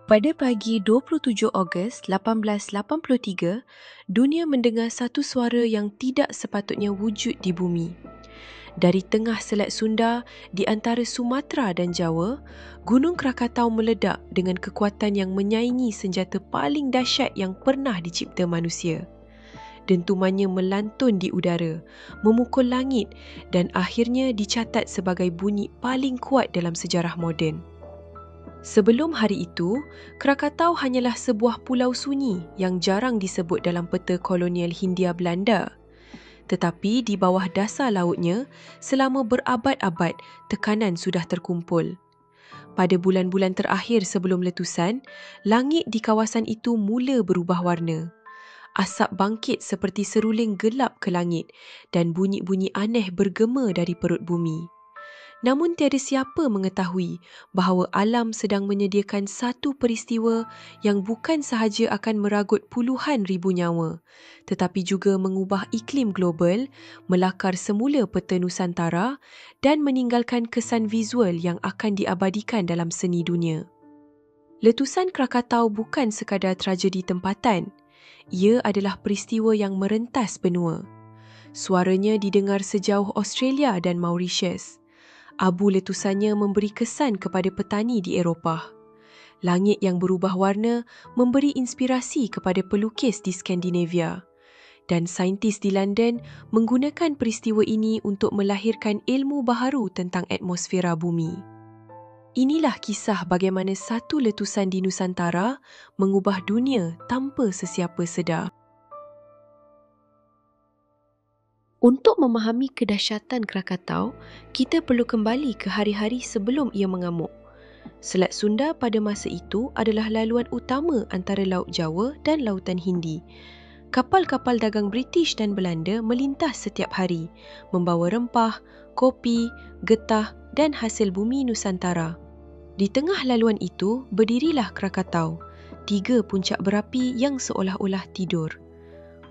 Pada pagi 27 Ogos 1883, dunia mendengar satu suara yang tidak sepatutnya wujud di bumi. Dari tengah Selat Sunda, di antara Sumatera dan Jawa, Gunung Krakatau meledak dengan kekuatan yang menyaingi senjata paling dahsyat yang pernah dicipta manusia. Dentumannya melantun di udara, memukul langit dan akhirnya dicatat sebagai bunyi paling kuat dalam sejarah moden. Sebelum hari itu, Krakatau hanyalah sebuah pulau sunyi yang jarang disebut dalam peta kolonial Hindia Belanda. Tetapi di bawah dasar lautnya, selama berabad-abad, tekanan sudah terkumpul. Pada bulan-bulan terakhir sebelum letusan, langit di kawasan itu mula berubah warna. Asap bangkit seperti seruling gelap ke langit dan bunyi-bunyi aneh bergema dari perut bumi. Namun tiada siapa mengetahui bahawa alam sedang menyediakan satu peristiwa yang bukan sahaja akan meragut puluhan ribu nyawa, tetapi juga mengubah iklim global, melakar semula peta Nusantara dan meninggalkan kesan visual yang akan diabadikan dalam seni dunia. Letusan Krakatau bukan sekadar tragedi tempatan, ia adalah peristiwa yang merentas benua. Suaranya didengar sejauh Australia dan Mauritius. Abu letusannya memberi kesan kepada petani di Eropah. Langit yang berubah warna memberi inspirasi kepada pelukis di Skandinavia. Dan saintis di London menggunakan peristiwa ini untuk melahirkan ilmu baharu tentang atmosfera bumi. Inilah kisah bagaimana satu letusan di Nusantara mengubah dunia tanpa sesiapa sedar. Untuk memahami kedahsyatan Krakatau, kita perlu kembali ke hari-hari sebelum ia mengamuk. Selat Sunda pada masa itu adalah laluan utama antara Laut Jawa dan Lautan Hindi. Kapal-kapal dagang British dan Belanda melintas setiap hari, membawa rempah, kopi, getah dan hasil bumi Nusantara. Di tengah laluan itu, berdirilah Krakatau, 3 puncak berapi yang seolah-olah tidur.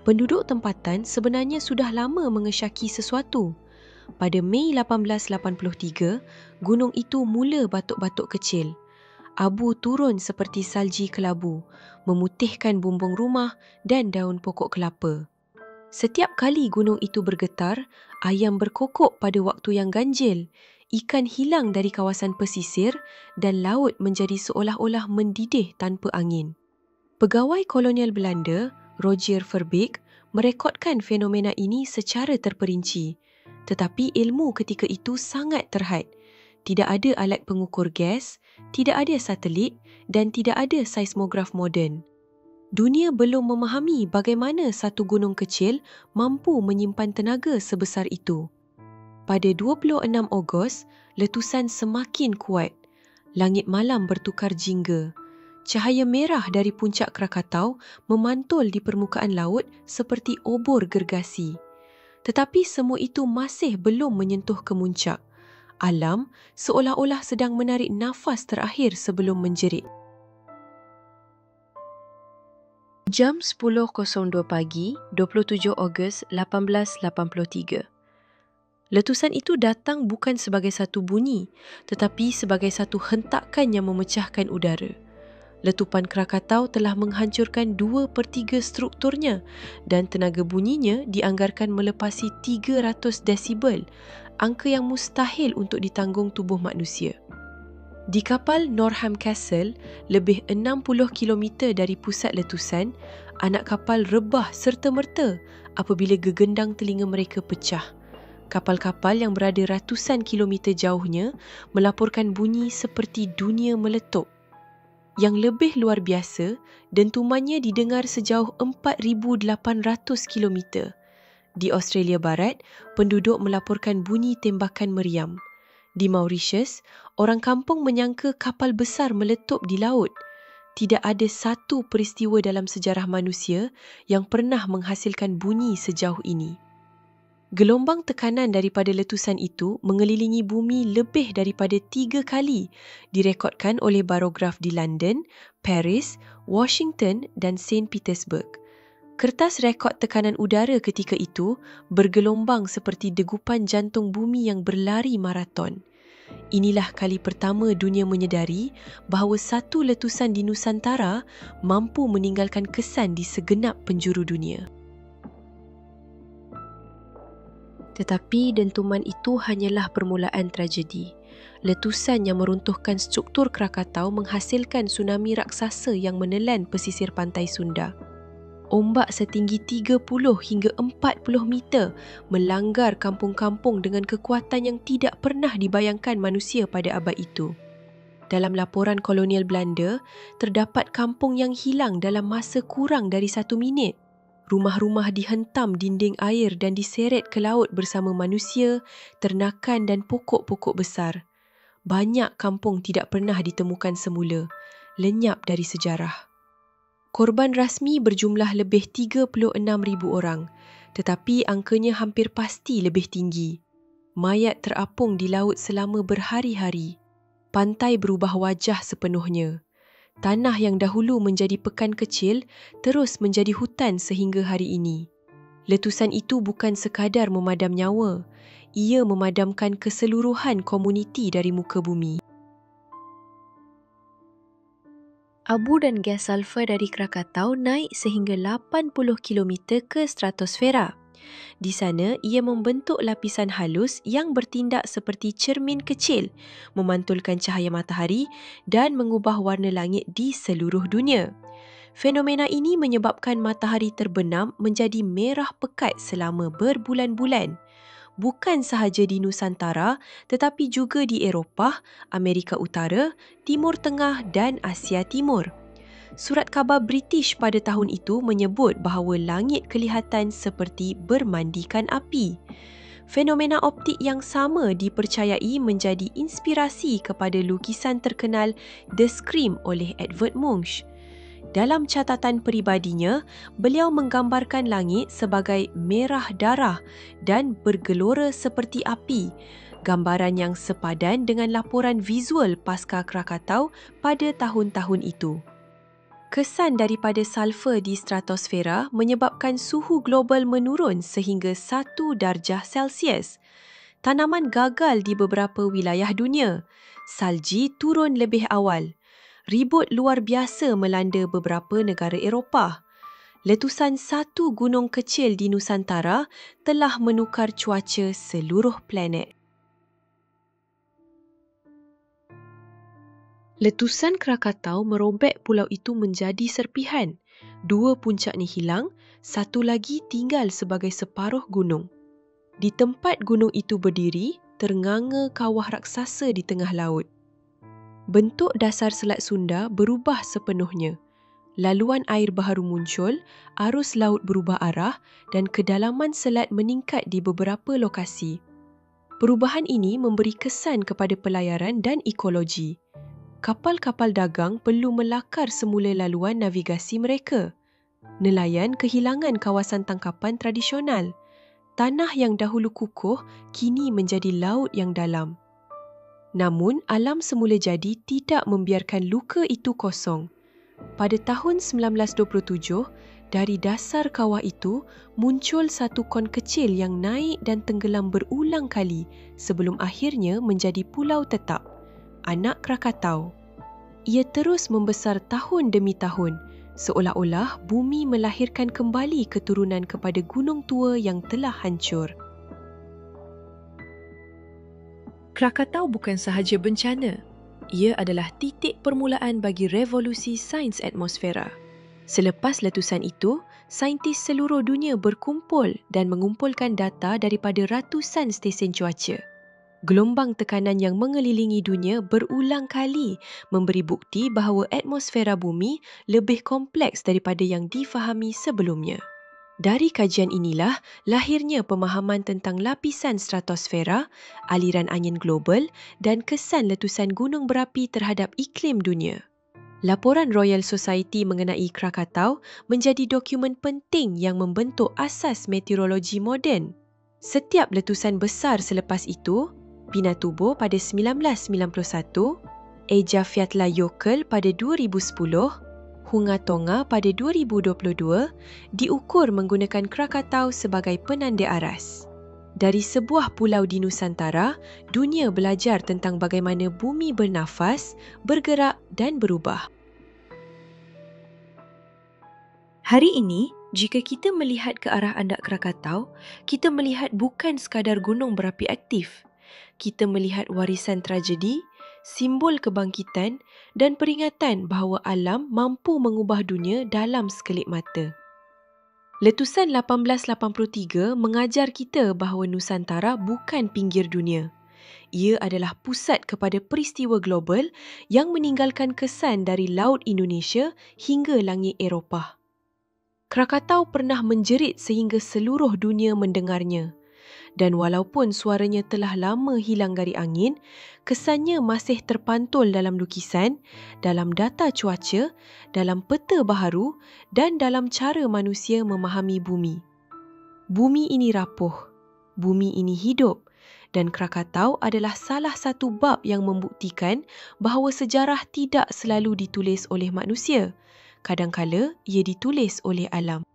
Penduduk tempatan sebenarnya sudah lama mengesyaki sesuatu. Pada Mei 1883, gunung itu mula batuk-batuk kecil. Abu turun seperti salji kelabu, memutihkan bumbung rumah dan daun pokok kelapa. Setiap kali gunung itu bergetar, ayam berkokok pada waktu yang ganjil, ikan hilang dari kawasan pesisir dan laut menjadi seolah-olah mendidih tanpa angin. Pegawai kolonial Belanda, Rogier Verbeek, merekodkan fenomena ini secara terperinci. Tetapi ilmu ketika itu sangat terhad. Tidak ada alat pengukur gas, tidak ada satelit dan tidak ada seismograf moden. Dunia belum memahami bagaimana satu gunung kecil mampu menyimpan tenaga sebesar itu. Pada 26 Ogos, letusan semakin kuat. Langit malam bertukar jingga. Cahaya merah dari puncak Krakatau memantul di permukaan laut seperti obor gergasi. Tetapi semua itu masih belum menyentuh kemuncak. Alam seolah-olah sedang menarik nafas terakhir sebelum menjerit. Jam 10.02 pagi, 27 Ogos 1883. Letusan itu datang bukan sebagai satu bunyi, tetapi sebagai satu hentakan yang memecahkan udara. Letupan Krakatau telah menghancurkan 2/3 strukturnya dan tenaga bunyinya dianggarkan melepasi 300 desibel, angka yang mustahil untuk ditanggung tubuh manusia. Di kapal Norham Castle, lebih 60 km dari pusat letusan, anak kapal rebah serta-merta apabila gegendang telinga mereka pecah. Kapal-kapal yang berada ratusan kilometer jauhnya melaporkan bunyi seperti dunia meletup. Yang lebih luar biasa, dentumannya didengar sejauh 4,800 km. Di Australia Barat, penduduk melaporkan bunyi tembakan meriam. Di Mauritius, orang kampung menyangka kapal besar meletup di laut. Tidak ada satu peristiwa dalam sejarah manusia yang pernah menghasilkan bunyi sejauh ini. Gelombang tekanan daripada letusan itu mengelilingi bumi lebih daripada 3 kali direkodkan oleh barograf di London, Paris, Washington dan Saint Petersburg. Kertas rekod tekanan udara ketika itu bergelombang seperti degupan jantung bumi yang berlari maraton. Inilah kali pertama dunia menyedari bahawa satu letusan di Nusantara mampu meninggalkan kesan di segenap penjuru dunia. Tetapi dentuman itu hanyalah permulaan tragedi. Letusan yang meruntuhkan struktur Krakatau menghasilkan tsunami raksasa yang menelan pesisir pantai Sunda. Ombak setinggi 30 hingga 40 meter melanggar kampung-kampung dengan kekuatan yang tidak pernah dibayangkan manusia pada abad itu. Dalam laporan kolonial Belanda, terdapat kampung yang hilang dalam masa kurang dari 1 minit. Rumah-rumah dihentam dinding air dan diseret ke laut bersama manusia, ternakan dan pokok-pokok besar. Banyak kampung tidak pernah ditemukan semula, lenyap dari sejarah. Korban rasmi berjumlah lebih 36,000 orang, tetapi angkanya hampir pasti lebih tinggi. Mayat terapung di laut selama berhari-hari. Pantai berubah wajah sepenuhnya. Tanah yang dahulu menjadi pekan kecil terus menjadi hutan sehingga hari ini. Letusan itu bukan sekadar memadam nyawa, ia memadamkan keseluruhan komuniti dari muka bumi. Abu dan gas sulfur dari Krakatau naik sehingga 80 km ke stratosfera. Di sana, ia membentuk lapisan halus yang bertindak seperti cermin kecil, memantulkan cahaya matahari dan mengubah warna langit di seluruh dunia. Fenomena ini menyebabkan matahari terbenam menjadi merah pekat selama berbulan-bulan. Bukan sahaja di Nusantara, tetapi juga di Eropah, Amerika Utara, Timur Tengah dan Asia Timur. Surat khabar British pada tahun itu menyebut bahawa langit kelihatan seperti bermandikan api. Fenomena optik yang sama dipercayai menjadi inspirasi kepada lukisan terkenal The Scream oleh Edvard Munch. Dalam catatan peribadinya, beliau menggambarkan langit sebagai merah darah dan bergelora seperti api, gambaran yang sepadan dengan laporan visual pasca Krakatau pada tahun-tahun itu. Kesan daripada sulfur di stratosfera menyebabkan suhu global menurun sehingga 1 darjah Celsius. Tanaman gagal di beberapa wilayah dunia. Salji turun lebih awal. Ribut luar biasa melanda beberapa negara Eropah. Letusan satu gunung kecil di Nusantara telah menukar cuaca seluruh planet. Letusan Krakatau merobek pulau itu menjadi serpihan. 2 puncaknya hilang, satu lagi tinggal sebagai separuh gunung. Di tempat gunung itu berdiri, ternganga kawah raksasa di tengah laut. Bentuk dasar Selat Sunda berubah sepenuhnya. Laluan air baharu muncul, arus laut berubah arah dan kedalaman selat meningkat di beberapa lokasi. Perubahan ini memberi kesan kepada pelayaran dan ekologi. Kapal-kapal dagang perlu melakar semula laluan navigasi mereka. Nelayan kehilangan kawasan tangkapan tradisional. Tanah yang dahulu kukuh kini menjadi laut yang dalam. Namun, alam semula jadi tidak membiarkan luka itu kosong. Pada tahun 1927, dari dasar kawah itu muncul satu kon kecil yang naik dan tenggelam berulang kali sebelum akhirnya menjadi pulau tetap, anak Krakatau. Ia terus membesar tahun demi tahun, seolah-olah bumi melahirkan kembali keturunan kepada gunung tua yang telah hancur. Krakatau bukan sahaja bencana. Ia adalah titik permulaan bagi revolusi sains atmosfera. Selepas letusan itu, saintis seluruh dunia berkumpul dan mengumpulkan data daripada ratusan stesen cuaca. Gelombang tekanan yang mengelilingi dunia berulang kali memberi bukti bahawa atmosfera bumi lebih kompleks daripada yang difahami sebelumnya. Dari kajian inilah lahirnya pemahaman tentang lapisan stratosfera, aliran angin global dan kesan letusan gunung berapi terhadap iklim dunia. Laporan Royal Society mengenai Krakatau menjadi dokumen penting yang membentuk asas meteorologi moden. Setiap letusan besar selepas itu, Pinatubo pada 1991, Eyjafjallajökull pada 2010, Hunga Tonga pada 2022 diukur menggunakan Krakatau sebagai penanda aras. Dari sebuah pulau di Nusantara, dunia belajar tentang bagaimana bumi bernafas, bergerak dan berubah. Hari ini, jika kita melihat ke arah Andak Krakatau, kita melihat bukan sekadar gunung berapi aktif. Kita melihat warisan tragedi, simbol kebangkitan dan peringatan bahawa alam mampu mengubah dunia dalam sekelip mata. Letusan 1883 mengajar kita bahawa Nusantara bukan pinggir dunia. Ia adalah pusat kepada peristiwa global yang meninggalkan kesan dari Laut Indonesia hingga langit Eropah. Krakatau pernah menjerit sehingga seluruh dunia mendengarnya. Dan walaupun suaranya telah lama hilang dari angin, kesannya masih terpantul dalam lukisan, dalam data cuaca, dalam peta baharu dan dalam cara manusia memahami bumi. Bumi ini rapuh, bumi ini hidup dan Krakatau adalah salah satu bab yang membuktikan bahawa sejarah tidak selalu ditulis oleh manusia. Kadangkala ia ditulis oleh alam.